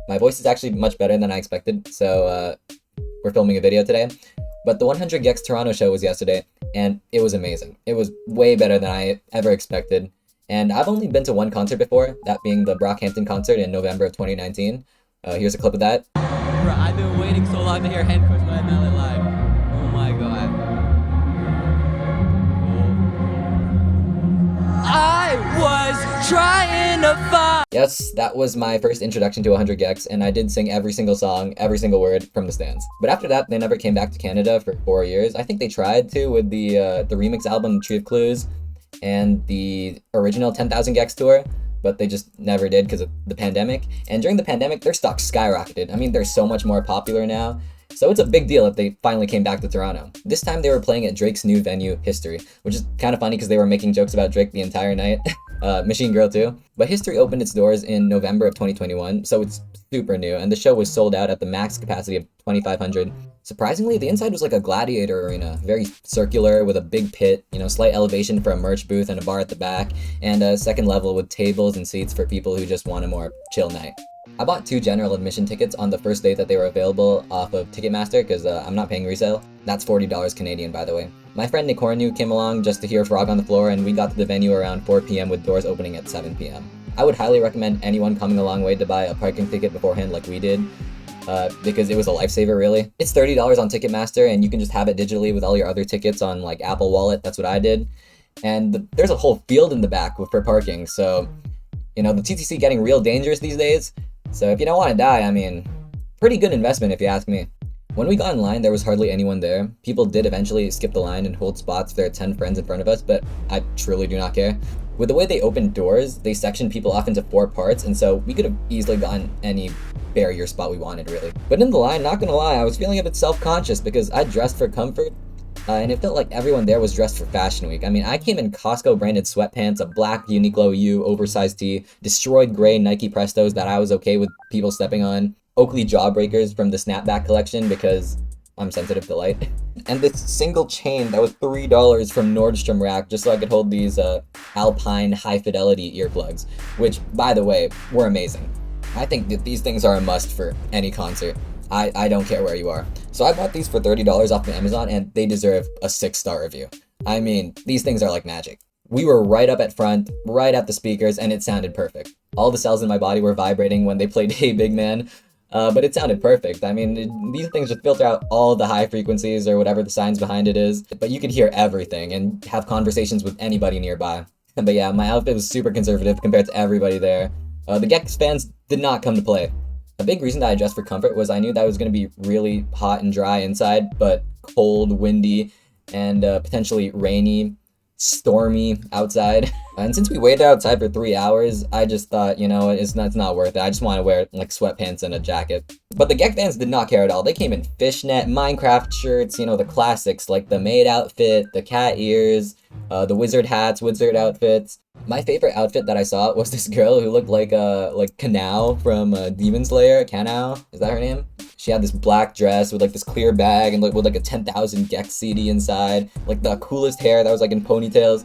My voice is actually much better than I expected, so we're filming a video today. But the 100 gecs Toronto show was yesterday, and it was amazing. It was way better than I ever expected. And I've only been to one concert before, that being the Brockhampton concert in November of 2019. Here's a clip of that. Bro, I've been waiting so long to hear Hand Crush by Mallet live. Oh my god. I was trying to find. Yes, that was my first introduction to 100 gecs, and I did sing every single song, every single word from the stands. But after that, they never came back to Canada for 4 years. I think they tried to with the remix album Tree of Clues and the original 10,000 gecs tour, but they just never did because of the pandemic. And during the pandemic, their stock skyrocketed. I mean, they're so much more popular now. So it's a big deal if they finally came back to Toronto. This time they were playing at Drake's new venue, History, which is kind of funny because they were making jokes about Drake the entire night. Machine Girl too. But History opened its doors in November of 2021, so it's super new, and the show was sold out at the max capacity of 2,500. Surprisingly, the inside was like a gladiator arena, very circular with a big pit, slight elevation for a merch booth and a bar at the back, and a second level with tables and seats for people who just want a more chill night. I bought 2 general admission tickets on the first day that they were available off of Ticketmaster because I'm not paying resale. That's $40 Canadian, by the way. My friend Nick Hornew came along just to hear Frog on the Floor, and we got to the venue around 4 p.m. with doors opening at 7 p.m. I would highly recommend anyone coming a long way to buy a parking ticket beforehand like we did, because it was a lifesaver, really. It's $30 on Ticketmaster, and you can just have it digitally with all your other tickets on like Apple Wallet. That's what I did. And there's a whole field in the back for parking, so the TTC getting real dangerous these days. So if you don't want to die, I mean, pretty good investment if you ask me. When we got in line, there was hardly anyone there. People did eventually skip the line and hold spots for their 10 friends in front of us, but I truly do not care. With the way they opened doors, they sectioned people off into 4 parts, and so we could have easily gotten any barrier spot we wanted, really. But in the line, not gonna lie, I was feeling a bit self-conscious because I dressed for comfort, and it felt like everyone there was dressed for Fashion Week. I mean, I came in Costco branded sweatpants, a black Uniqlo U oversized tee, destroyed gray Nike Prestos that I was okay with people stepping on, Oakley Jawbreakers from the Snapback collection because I'm sensitive to light, and this single chain that was $3 from Nordstrom Rack just so I could hold these Alpine high fidelity earplugs, which, by the way, were amazing. I think that these things are a must for any concert. I don't care where you are. So I bought these for $30 off of Amazon, and they deserve a 6-star review. I mean, these things are like magic. We were right up at front, right at the speakers, and it sounded perfect. All the cells in my body were vibrating when they played Hey Big Man, but it sounded perfect. I mean, these things just filter out all the high frequencies or whatever the signs behind it is, but you could hear everything and have conversations with anybody nearby. But yeah, my outfit was super conservative compared to everybody there. The gecs fans did not come to play. A big reason that I dressed for comfort was I knew that it was going to be really hot and dry inside, but cold, windy, and potentially rainy, stormy outside. And since we waited outside for 3 hours, I just thought, it's not worth it. I just want to wear like sweatpants and a jacket. But the Gec fans did not care at all. They came in fishnet, Minecraft shirts, the classics like the maid outfit, the cat ears, the wizard hats, wizard outfits. My favorite outfit that I saw was this girl who looked like Kanao from Demon Slayer. Kanao, is that her name? She had this black dress with like this clear bag and with like a 10,000 Gec CD inside, like the coolest hair that was like in ponytails.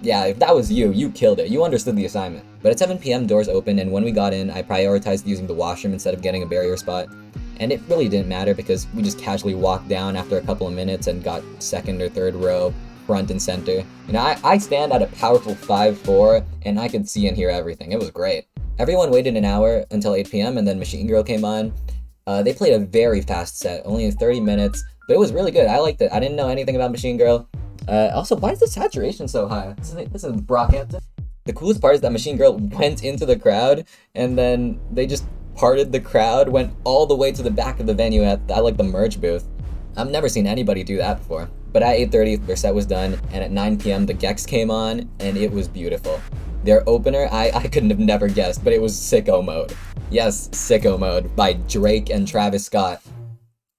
Yeah, if that was you, you killed it. You understood the assignment. But at 7 p.m. doors opened, and when we got in, I prioritized using the washroom instead of getting a barrier spot. And it really didn't matter because we just casually walked down after a couple of minutes and got 2nd or 3rd row, front and center. I stand at a powerful 5'4", and I could see and hear everything. It was great. Everyone waited an hour until 8 p.m. and then Machine Girl came on. They played a very fast set, only in 30 minutes, but it was really good. I liked it. I didn't know anything about Machine Girl. Also, why is the saturation so high? This is Brockhampton. The coolest part is that Machine Girl went into the crowd, and then they just parted the crowd, went all the way to the back of the venue at like the merch booth. I've never seen anybody do that before. But at 8:30, their set was done, and at 9 p.m. the gecs came on, and it was beautiful. Their opener, I couldn't have never guessed, but it was Sicko Mode. Yes, Sicko Mode by Drake and Travis Scott.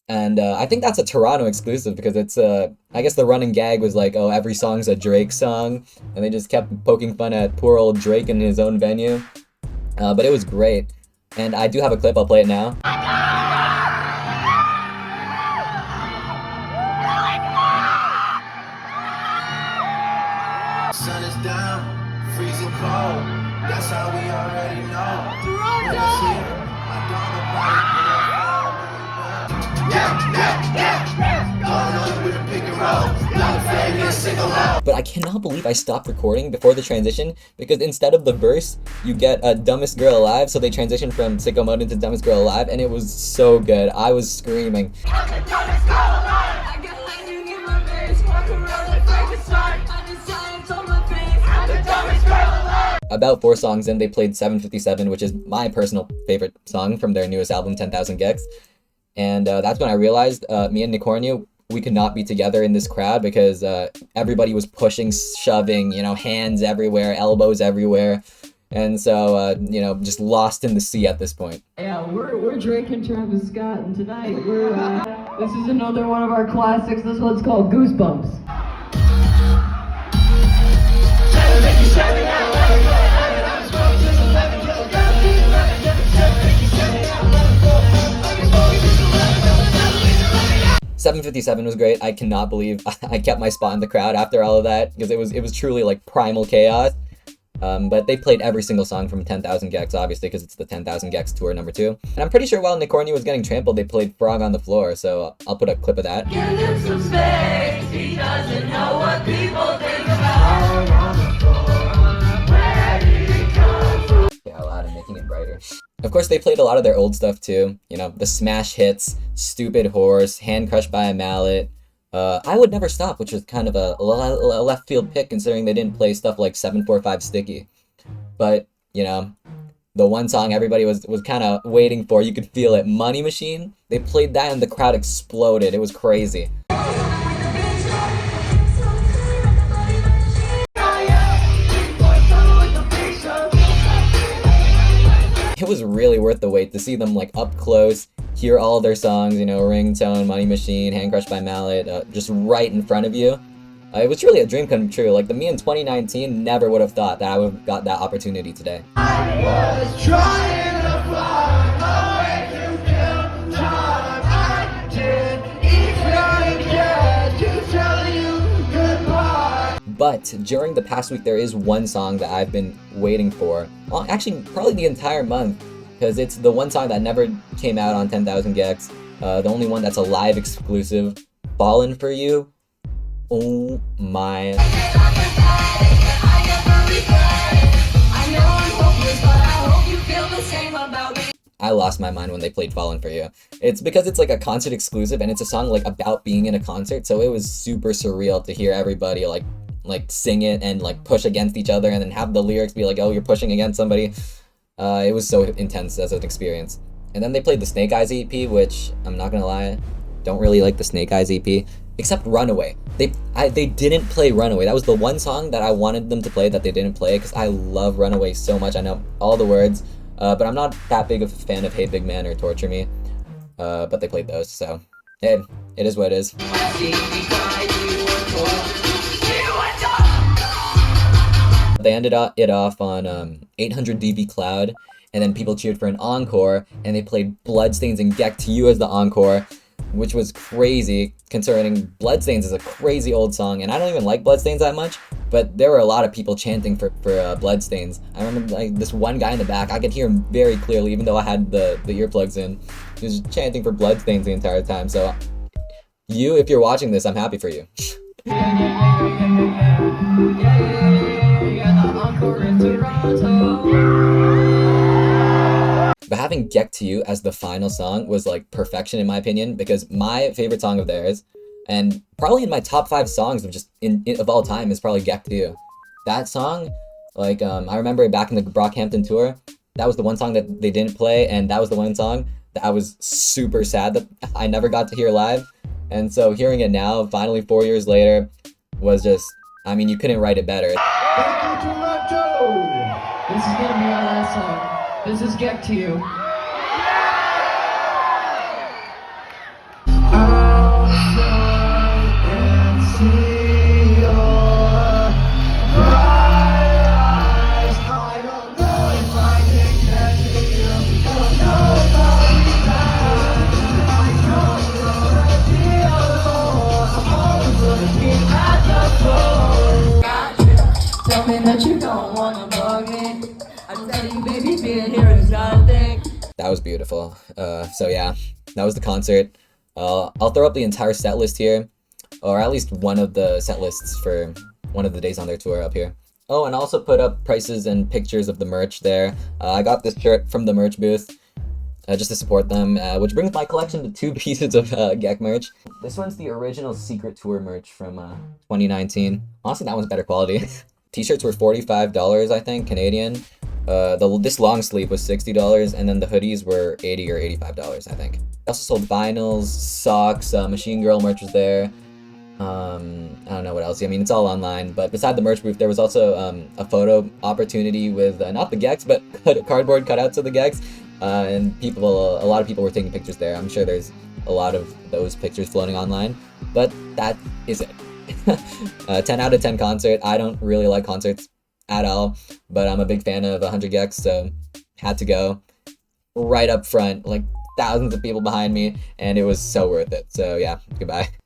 And I think that's a Toronto exclusive because it's, I guess the running gag was like, oh, every song's a Drake song. And they just kept poking fun at poor old Drake in his own venue. But it was great. And I do have a clip, I'll play it now. Sun is down, freezing cold. That's how we already know. Toronto! But I cannot believe I stopped recording before the transition, because instead of the verse, you get Dumbest Girl Alive, so they transitioned from Sicko Mode into Dumbest Girl Alive, and it was so good. I was screaming. About 4 songs in, they played 757, which is my personal favorite song from their newest album, 10,000 gecs. And that's when I realized me and Nicornia, we could not be together in this crowd, because everybody was pushing, shoving, you know, hands everywhere, elbows everywhere. And so, you know, just lost in the sea at this point. Yeah, we're drinking Travis Scott, and tonight this is another one of our classics. This one's called Goosebumps. 757 was great. I cannot believe I kept my spot in the crowd after all of that, because it was truly like primal chaos. But they played every single song from 10,000 gecs, obviously, because it's the 10,000 gecs tour number 2. And I'm pretty sure while Nicornia was getting trampled, they played Frog on the Floor, so I'll put a clip of that. Give him some space, he doesn't know what people think about. Where did he come from? Yeah, loud and making it brighter. Of course, they played a lot of their old stuff too. You know, the smash hits, Stupid Horse, Hand Crushed by a Mallet, I Would Never Stop, which was kind of a left field pick considering they didn't play stuff like 745 Sticky. But, you know, the one song everybody was kind of waiting for, you could feel it, Money Machine. They played that and the crowd exploded. It was crazy. It was really worth the wait to see them like up close, hear all their songs, you know, Ringtone, Money Machine, Hand Crushed by Mallet, just right in front of you. It was really a dream come true. Like, me in 2019 never would have thought that I would have got that opportunity today. I was trying to fly away to kill time. I didn't even get to tell you goodbye. But during the past week, there is one song that I've been waiting for. Well, actually, probably the entire month, because it's the one song that never came out on 10,000 gecs. The only one that's a live exclusive, Fallen for You. Oh my. I lost my mind when they played Fallen for You. It's because it's like a concert exclusive, and it's a song like about being in a concert, so it was super surreal to hear everybody like sing it and like push against each other, and then have the lyrics be like, oh, you're pushing against somebody. It was so intense as an experience. And then they played the Snake Eyes EP, which I'm not gonna lie, don't really like the Snake Eyes EP, except Runaway. They didn't play Runaway. That was the one song that I wanted them to play that they didn't play, because I love Runaway so much. I know all the words, but I'm not that big of a fan of Hey Big Man or Torture Me. But they played those, so hey, it is what it is. They ended it off on 800 dB Cloud, and then people cheered for an encore, and they played Bloodstains and Gec to You as the encore, which was crazy, considering Bloodstains is a crazy old song, and I don't even like Bloodstains that much, but there were a lot of people chanting for Bloodstains. I remember like this one guy in the back, I could hear him very clearly, even though I had the earplugs in. He was chanting for Bloodstains the entire time, so you, if you're watching this, I'm happy for you. But having Gec to You as the final song was like perfection in my opinion, because my favorite song of theirs, and probably in my top 5 songs of just of all time, is probably Gec to You. That song, like I remember back in the Brockhampton tour, that was the one song that they didn't play, and that was the one song that I was super sad that I never got to hear live. And so hearing it now, finally 4 years later, was just, I mean, you couldn't write it better. Thank you, Toronto! This is gonna be our last song. This is Gec to You. Outside and see your bright eyes. I don't know if I can catch you. Don't know if I'll be back. I don't wanna be alone. I'm always looking at the phone. Tell me that you don't wanna bug me. I tell you, baby, being here is nothing. That was beautiful. So yeah, that was the concert. I'll throw up the entire set list here, or at least one of the set lists for one of the days on their tour up here. Oh, and I also put up prices and pictures of the merch there. I got this shirt from the merch booth just to support them, which brings my collection to 2 pieces of gec merch. This one's the original Secret Tour merch from 2019. Honestly, that one's better quality. T-shirts were $45, I think, Canadian. This long sleeve was $60, and then the hoodies were $80 or $85, I think. I also sold vinyls, socks, Machine Girl merch was there. I don't know what else. I mean, it's all online. But beside the merch booth, there was also a photo opportunity with not the gecs, but cardboard cutouts of the gecs. And a lot of people were taking pictures there. I'm sure there's a lot of those pictures floating online. But that is it. 10 out of 10 concert. I don't really like concerts at all, but I'm a big fan of 100 gecs, so had to go. Right up front, like thousands of people behind me, and it was so worth it. So yeah, goodbye.